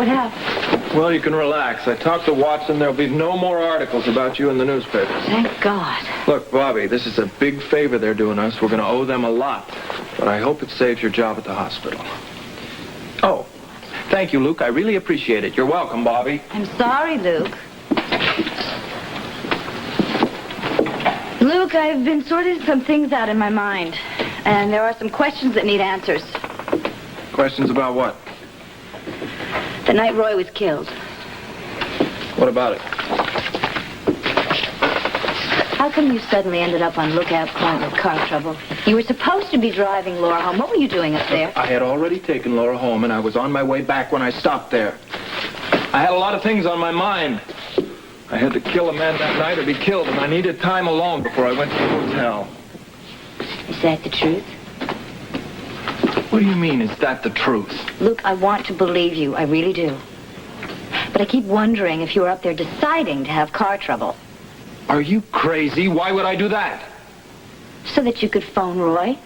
What happened? Well, you can relax. I talked to Watson. There'll be no more articles about you in the newspapers. Thank God. Look, Bobbie, this is a big favor they're doing us. We're going to owe them a lot. But I hope it saves your job at the hospital. Oh, thank you, Luke. I really appreciate it. You're welcome, Bobbie. I'm sorry, Luke. Luke, I've been sorting some things out in my mind. And there are some questions that need answers. Questions about what? The night Roy was killed. What about it? How come you suddenly ended up on Lookout Point with car trouble? You were supposed to be driving Laura home. What were you doing up there? I had already taken Laura home, and I was on my way back when I stopped there. I had a lot of things on my mind. I had to kill a man that night or be killed, and I needed time alone before I went to the hotel. Is that the truth? What do you mean, is that the truth? Luke, I want to believe you. I really do. But I keep wondering if you were up there deciding to have car trouble. Are you crazy? Why would I do that? So that you could phone Roy?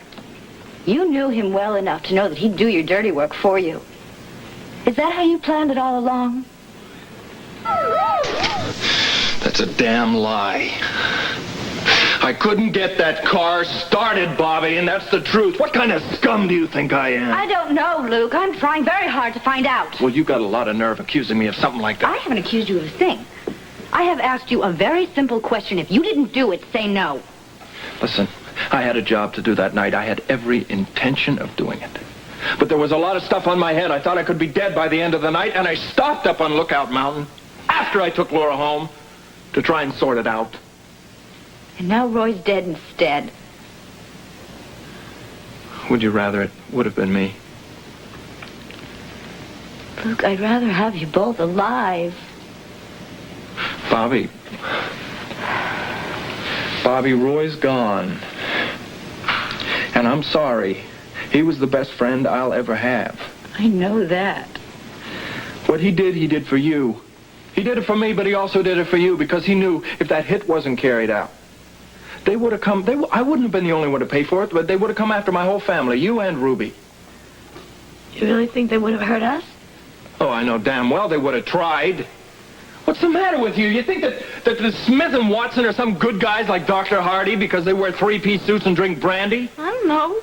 You knew him well enough to know that he'd do your dirty work for you. Is that how you planned it all along? That's a damn lie. I couldn't get that car started, Bobbie, and that's the truth. What kind of scum do you think I am? I don't know, Luke. I'm trying very hard to find out. Well, you got a lot of nerve accusing me of something like that. I haven't accused you of a thing. I have asked you a very simple question. If you didn't do it, say no. Listen, I had a job to do that night. I had every intention of doing it. But there was a lot of stuff on my head. I thought I could be dead by the end of the night, and I stopped up on Lookout Mountain after I took Laura home to try and sort it out. And now Roy's dead instead. Would you rather it would have been me? Luke, I'd rather have you both alive. Bobbie, Roy's gone. And I'm sorry. He was the best friend I'll ever have. I know that. What he did for you. He did it for me, but he also did it for you because he knew if that hit wasn't carried out, they would have come. I wouldn't have been the only one to pay for it, but they would have come after my whole family, you and Ruby. You really think they would have hurt us? Oh, I know damn well they would have tried. What's the matter with you? You think that the Smith and Watson are some good guys like Dr. Hardy because they wear three-piece suits and drink brandy? I don't know.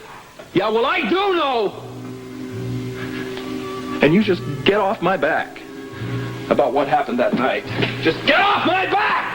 Yeah, well, I do know. And you just get off my back about what happened that night. Just get off my back!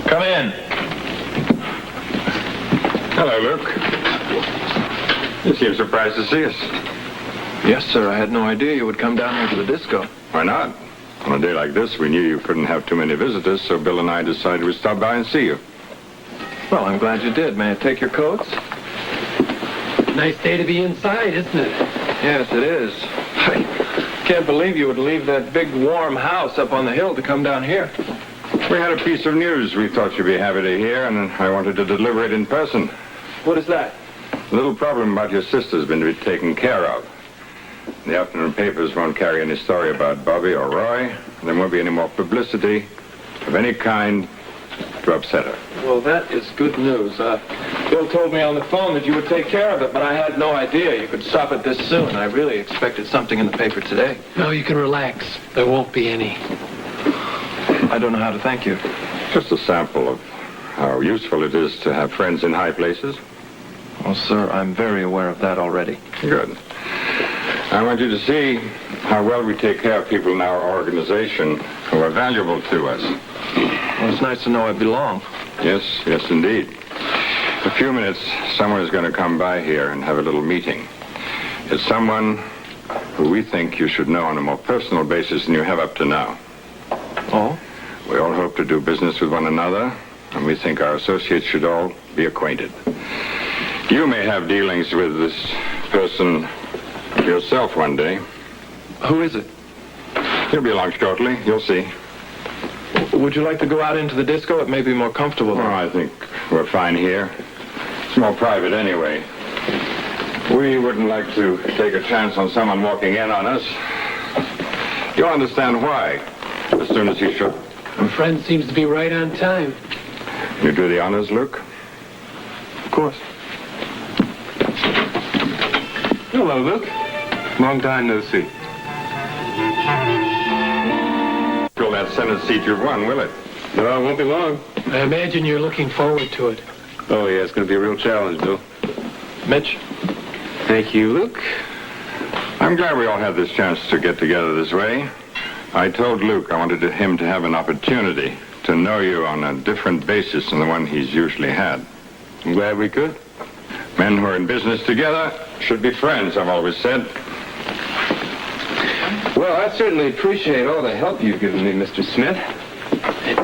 Come in. Hello, Luke. You seem surprised to see us. Yes, sir. I had no idea you would come down here to the disco. Why not? On a day like this, we knew you couldn't have too many visitors, so Bill and I decided we'd stop by and see you. Well, I'm glad you did. May I take your coats? Nice day to be inside, isn't it? Yes, it is. I can't believe you would leave that big, warm house up on the hill to come down here. We had a piece of news we thought you'd be happy to hear, and I wanted to deliver it in person. What is that? A little problem about your sister's been to be taken care of. The afternoon papers won't carry any story about Bobbie or Roy, and there won't be any more publicity of any kind to upset her. Well, that is good news. Bill told me on the phone that you would take care of it, but I had no idea you could stop it this soon. I really expected something in the paper today. No, you can relax. There won't be any. I don't know how to thank you. Just a sample of how useful it is to have friends in high places. Well, sir, I'm very aware of that already. Good. I want you to see how well we take care of people in our organization who are valuable to us. Well, it's nice to know I belong. Yes, yes, indeed. In a few minutes, someone is going to come by here and have a little meeting. It's someone who we think you should know on a more personal basis than you have up to now. Oh? We all hope to do business with one another, and we think our associates should all be acquainted. You may have dealings with this person yourself one day. Who is it? He'll be along shortly. You'll see. Would you like to go out into the disco? It may be more comfortable. Well, I think we're fine here. It's more private anyway. We wouldn't like to take a chance on someone walking in on us. You'll understand why as soon as he should. My friend seems to be right on time. You do the honors, Luke? Of course. Hello, Luke. Long time no see. Fill that Senate seat you've won, will it? No, it won't be long. I imagine you're looking forward to it. Oh, yeah, it's going to be a real challenge, Bill. Mitch? Thank you, Luke. I'm glad we all had this chance to get together this way. I told Luke I wanted him to have an opportunity to know you on a different basis than the one he's usually had. I'm glad we could. Men who are in business together should be friends, I've always said. Well, I certainly appreciate all the help you've given me, Mr. Smith. It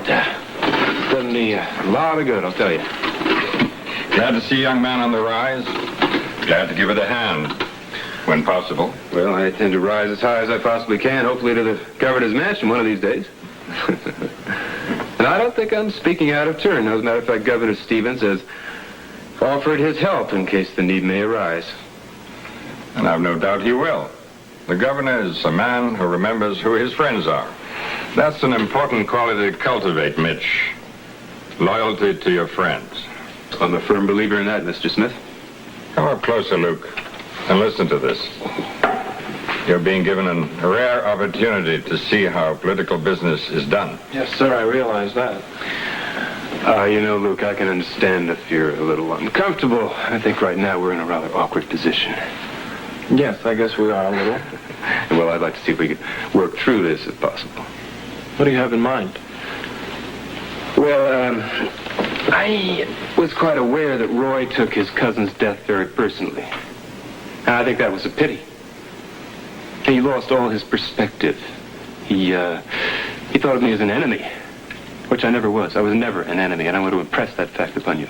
done me a lot of good, I'll tell you. Glad to see a young man on the rise. Glad to give it a hand, when possible. Well, I intend to rise as high as I possibly can, hopefully to the governor's mansion one of these days. And I don't think I'm speaking out of turn. As a matter of fact, Governor Stevens has offered his help in case the need may arise. And I've no doubt he will. The governor is a man who remembers who his friends are. That's an important quality to cultivate, Mitch. Loyalty to your friends. I'm a firm believer in that, Mr. Smith. Come up closer, Luke, and listen to this. You're being given a rare opportunity to see how political business is done. Yes, sir, I realize that. You know, Luke, I can understand if you're a little uncomfortable. I think right now we're in a rather awkward position. Yes, I guess we are a little. Well, I'd like to see if we could work through this if possible. What do you have in mind? Well, I was quite aware that Roy took his cousin's death very personally. And I think that was a pity. He lost all his perspective. He thought of me as an enemy, which I never was. I was never an enemy, and I want to impress that fact upon you.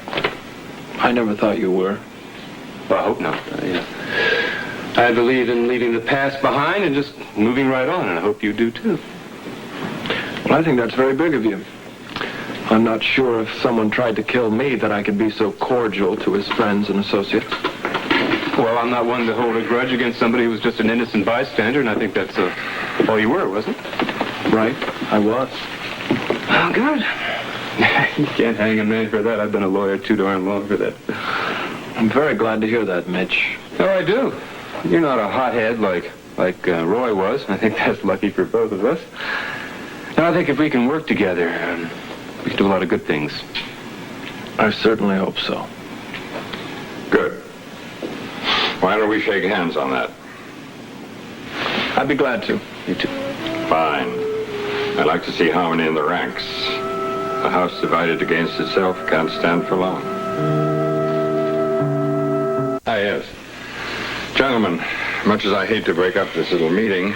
I never thought you were. Well, I hope not. I believe in leaving the past behind and just moving right on, and I hope you do too. Well, I think that's very big of you. I'm not sure if someone tried to kill me that I could be so cordial to his friends and associates. Well, I'm not one to hold a grudge against somebody who was just an innocent bystander, and I think that's all you were, wasn't it? Right, I was. Oh, good. You can't hang a man for that. I've been a lawyer too darn long for that. I'm very glad to hear that, Mitch. Oh, I do. You're not a hothead like Roy was. I think that's lucky for both of us. Now, I think if we can work together, we can do a lot of good things. I certainly hope so. Good. Why don't we shake hands on that? I'd be glad to. You too. Fine. I'd like to see harmony in the ranks. A house divided against itself can't stand for long. Ah, yes. Gentlemen, much as I hate to break up this little meeting,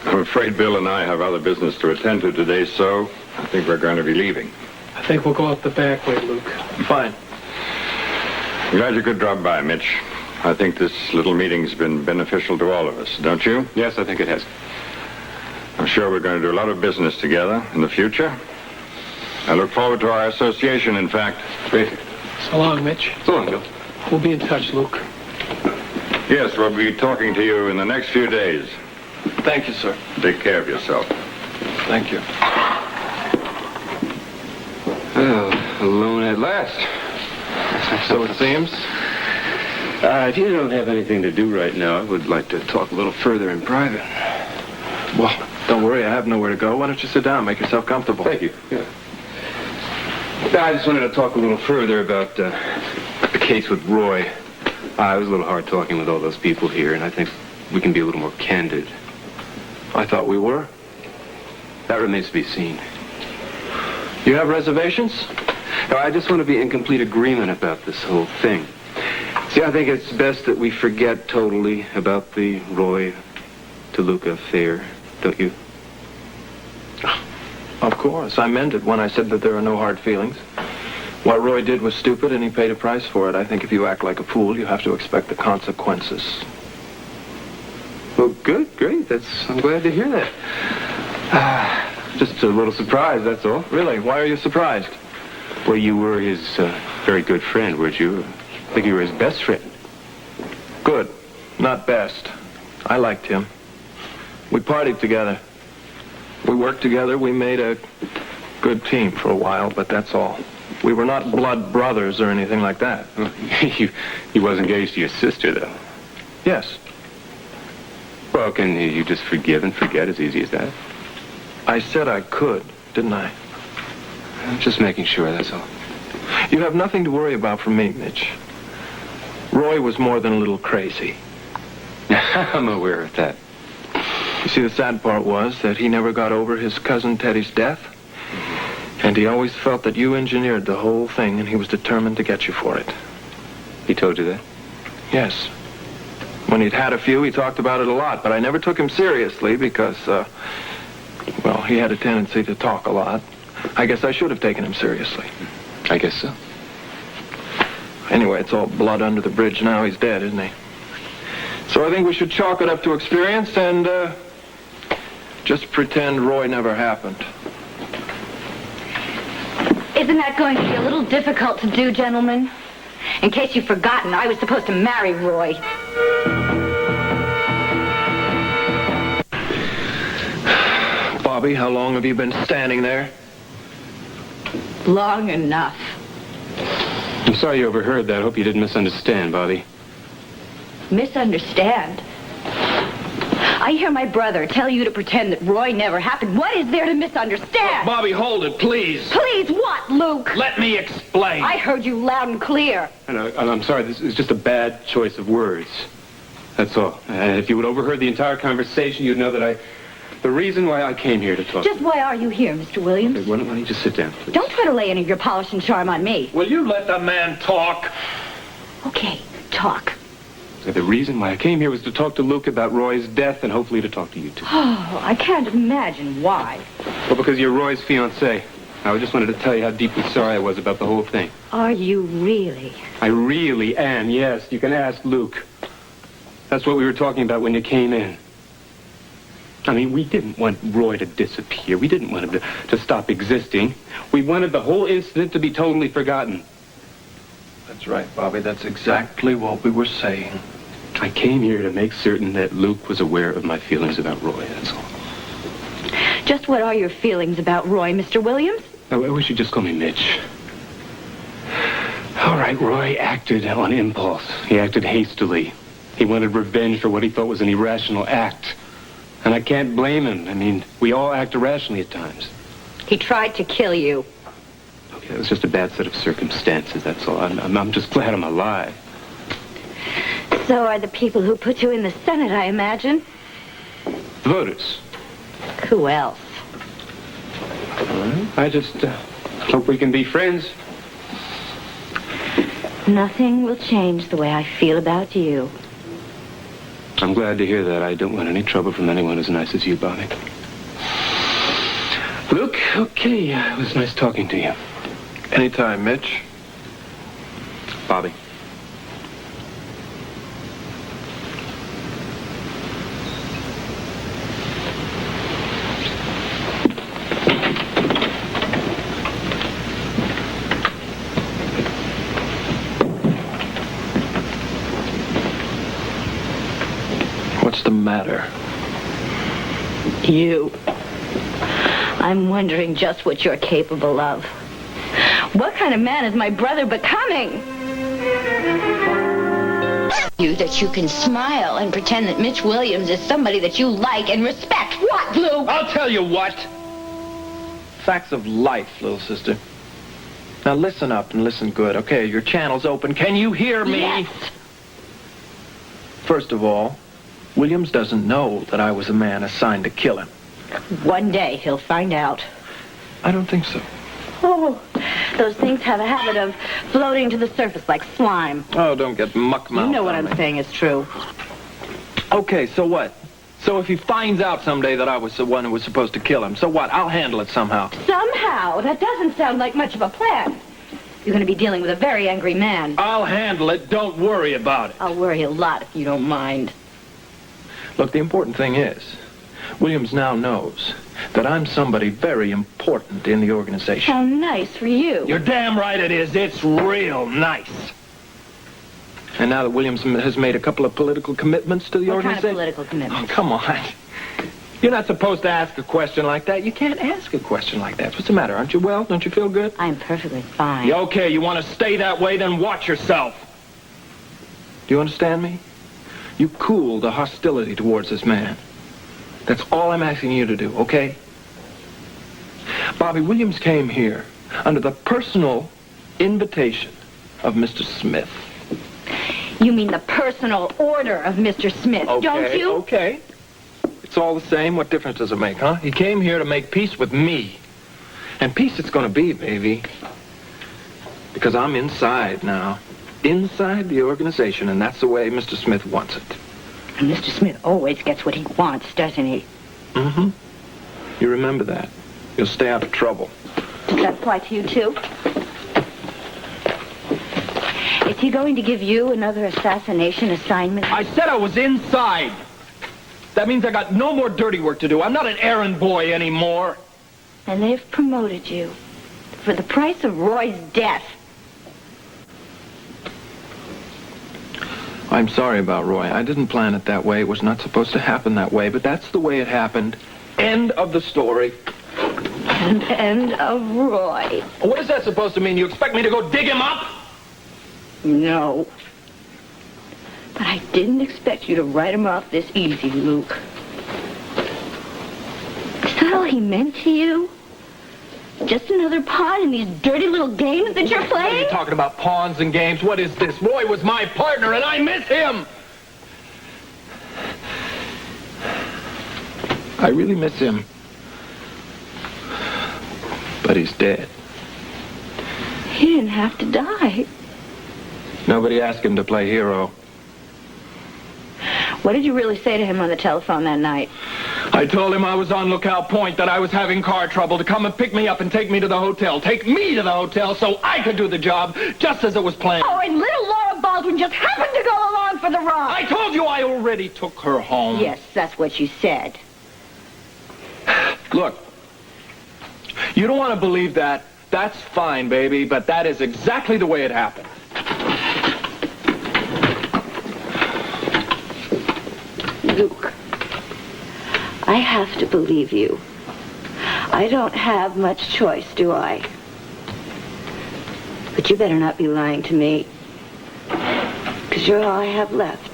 I'm afraid Bill and I have other business to attend to today, so I think we're going to be leaving. I think we'll go out the back way, Luke. Fine. I'm glad you could drop by, Mitch. I think this little meeting's been beneficial to all of us, don't you? Yes, I think it has. I'm sure we're going to do a lot of business together in the future. I look forward to our association, in fact. Great. So long, Mitch. So long, Bill. We'll be in touch, Luke. Yes, we'll be talking to you in the next few days. Thank you, sir. Take care of yourself. Thank you. Oh, alone at last. So it seems. If you don't have anything to do right now, I would like to talk a little further in private. Well, don't worry, I have nowhere to go. Why don't you sit down, make yourself comfortable? Thank you. Yeah. I just wanted to talk a little further about the case with Roy. It was a little hard talking with all those people here, and I think we can be a little more candid. I thought we were. That remains to be seen. You have reservations? No, I just want to be in complete agreement about this whole thing. See, I think it's best that we forget totally about the Roy to Luca affair, don't you? Of course. I meant it when I said that there are no hard feelings. What Roy did was stupid, and he paid a price for it. I think if you act like a fool, you have to expect the consequences. Well, good, great. I'm glad to hear that. Just a little surprised, that's all. Really? Why are you surprised? Well, you were his very good friend, weren't you? I think you were his best friend. Good. Not best. I liked him. We partied together. We worked together. We made a good team for a while, but that's all. We were not blood brothers or anything like that. Well, he was engaged to your sister, though. Yes. Well, can you just forgive and forget as easy as that? I said I could, didn't I? I'm just making sure, that's all. You have nothing to worry about from me, Mitch. Roy was more than a little crazy. I'm aware of that. You see, the sad part was that he never got over his cousin Teddy's death. And he always felt that you engineered the whole thing, and he was determined to get you for it. He told you that? Yes. When he'd had a few, he talked about it a lot, but I never took him seriously because, well, he had a tendency to talk a lot. I guess I should have taken him seriously. I guess so. Anyway, it's all blood under the bridge now. He's dead, isn't he? So I think we should chalk it up to experience and, just pretend Roy never happened. Isn't that going to be a little difficult to do, gentlemen? In case you've forgotten, I was supposed to marry Roy. Bobbie, how long have you been standing there? Long enough. I'm sorry you overheard that. I hope you didn't misunderstand, Bobbie. Misunderstand? I hear my brother tell you to pretend that Roy never happened. What is there to misunderstand? Bobbie, hold it, please. Please what, Luke? Let me explain. I heard you loud and clear. I'm sorry. This is just a bad choice of words. That's all. And if you would overheard the entire conversation, you'd know that the reason why I came here to talk... Just why are you here, Mr. Williams? Okay, why don't you just sit down, please? Don't try to lay any of your polish and charm on me. Will you let the man talk? Okay, talk. The reason why I came here was to talk to Luke about Roy's death and hopefully to talk to you, too. Oh, I can't imagine why. Well, because you're Roy's fiancée. I just wanted to tell you how deeply sorry I was about the whole thing. Are you really? I really am, yes. You can ask Luke. That's what we were talking about when you came in. I mean, we didn't want Roy to disappear. We didn't want him to stop existing. We wanted the whole incident to be totally forgotten. That's right, Bobbie. That's exactly what we were saying. I came here to make certain that Luke was aware of my feelings about Roy, that's all. Just what are your feelings about Roy, Mr. Williams? Oh, I wish you'd just call me Mitch. All right, Roy acted on impulse. He acted hastily. He wanted revenge for what he thought was an irrational act. And I can't blame him. I mean, we all act irrationally at times. He tried to kill you. Okay, it was just a bad set of circumstances, that's all. I'm just glad I'm alive. So are the people who put you in the Senate, I imagine. The voters. Who else? I just hope we can be friends. Nothing will change the way I feel about you. I'm glad to hear that. I don't want any trouble from anyone as nice as you, Bobbie. Luke, okay, it was nice talking to you. Anytime, Mitch. Bobbie. What's the matter? You. I'm wondering just what you're capable of. What kind of man is my brother becoming? You that you can smile and pretend that Mitch Williams is somebody that you like and respect. What, Luke? I'll tell you what. Facts of life, little sister. Now listen up and listen good. Okay, your channel's open. Can you hear me? Yes. First of all, Williams doesn't know that I was a man assigned to kill him. One day he'll find out. I don't think so. Oh, those things have a habit of floating to the surface like slime. Oh, don't get muck-mouthed. You know what on I'm me. saying is true. Okay, so what? So if he finds out someday that I was the one who was supposed to kill him, so what? I'll handle it somehow. Somehow? That doesn't sound like much of a plan. You're going to be dealing with a very angry man. I'll handle it. Don't worry about it. I'll worry a lot if you don't mind. Look, the important thing is, Williams now knows that I'm somebody very important in the organization. How nice for you. You're damn right it is. It's real nice. And now that Williams has made a couple of political commitments to the What kind of organization... political commitments? Oh, come on. You're not supposed to ask a question like that. You can't ask a question like that. What's the matter? Aren't you well? Don't you feel good? I'm perfectly fine. Yeah, okay, you want to stay that way, then watch yourself. Do you understand me? You cool the hostility towards this man. That's all I'm asking you to do, okay? Bobbie, Williams came here under the personal invitation of Mr. Smith. You mean the personal order of Mr. Smith, don't you? Okay. It's all the same. What difference does it make, huh? He came here to make peace with me. And peace it's going to be, baby. Because I'm inside now. Inside the organization, and that's the way Mr. Smith wants it. And Mr. Smith always gets what he wants, doesn't he? Mm-hmm. You remember that. You'll stay out of trouble. Does that apply to you, too? Is he going to give you another assassination assignment? I said I was inside. That means I got no more dirty work to do. I'm not an errand boy anymore. And they've promoted you for the price of Roy's death. I'm sorry about Roy. I didn't plan it that way. It was not supposed to happen that way, but that's the way it happened. End of the story. And end of Roy. What is that supposed to mean? You expect me to go dig him up? No. But I didn't expect you to write him off this easy, Luke. Is that all he meant to you? Just another pawn in these dirty little games that you're What are you playing? talking about, pawns and games? What is this? Roy was my partner, and I miss him. I really miss him. But he's dead. He didn't have to die. Nobody asked him to play hero. What did you really say to him on the telephone that night? I told him I was on Lookout Point, that I was having car trouble, to come and pick me up and take me to the hotel. Take me to the hotel so I could do the job, just as it was planned. Oh, and little Laura Baldwin just happened to go along for the ride. I told you I already took her home. Yes, that's what you said. Look, you don't want to believe that. That's fine, baby, but that is exactly the way it happened. Luke, I have to believe you. I don't have much choice, do I? But you better not be lying to me. Because you're all I have left.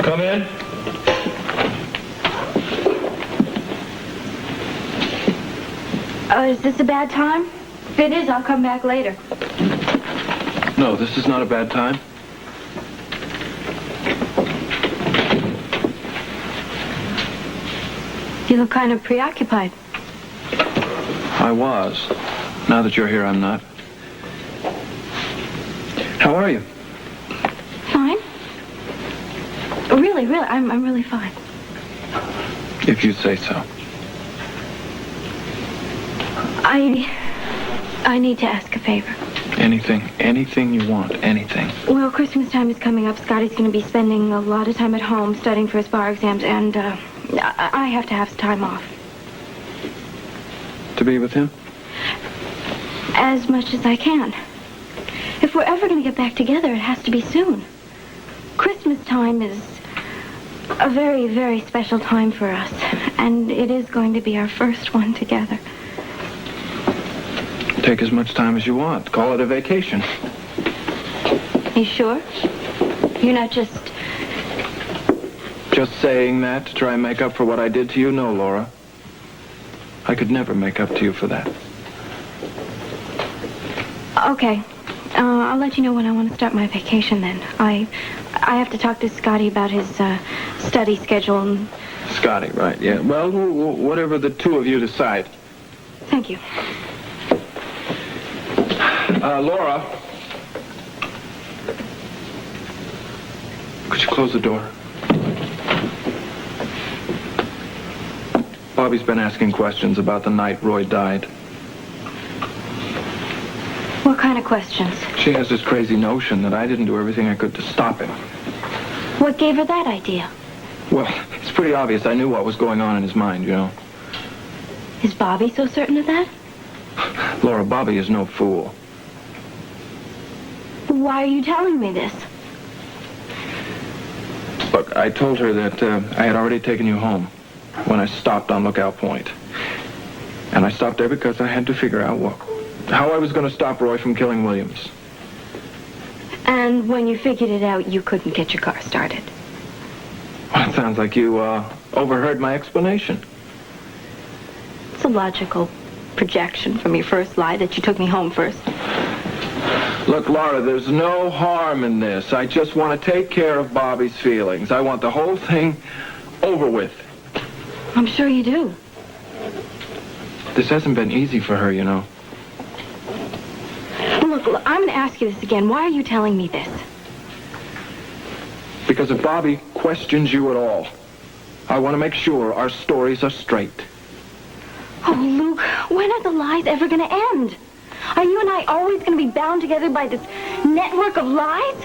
Come in. Is this a bad time? If it is, I'll come back later. No, this is not a bad time. You look kind of preoccupied. I was. Now that you're here, I'm not. How are you? Fine. Really, I'm really fine. If you say so. I need to ask a favor. Anything you want, anything. Well, Christmas time is coming up. Scotty's going to be spending a lot of time at home studying for his bar exams, and I have to have some time off. To be with him? As much as I can. If we're ever going to get back together, it has to be soon. Christmas time is a very, very special time for us, and it is going to be our first one together. Take as much time as you want. Call it a vacation. You sure? You're not just... Just saying that to try and make up for what I did to you? No, Laura. I could never make up to you for that. Okay. I'll let you know when I want to start my vacation then. I have to talk to Scotty about his study schedule and... Scotty, right, yeah. Well, whatever the two of you decide. Thank you. Laura. Could you close the door? Bobbie's been asking questions about the night Roy died. What kind of questions? She has this crazy notion that I didn't do everything I could to stop him. What gave her that idea? Well, it's pretty obvious I knew what was going on in his mind, you know. Is Bobbie so certain of that? Laura, Bobbie is no fool. Why are you telling me this? Look, I told her that I had already taken you home when I stopped on Lookout Point. And I stopped there because I had to figure out how I was going to stop Roy from killing Williams. And when you figured it out, you couldn't get your car started. Well, it sounds like you overheard my explanation. It's a logical projection from your first lie that you took me home first. Look, Laura, there's no harm in this. I just want to take care of Bobbie's feelings. I want the whole thing over with. I'm sure you do. This hasn't been easy for her, you know. Look, I'm going to ask you this again. Why are you telling me this? Because if Bobbie questions you at all, I want to make sure our stories are straight. Oh, Luke, when are the lies ever going to end? Are you and I always going to be bound together by this network of lies?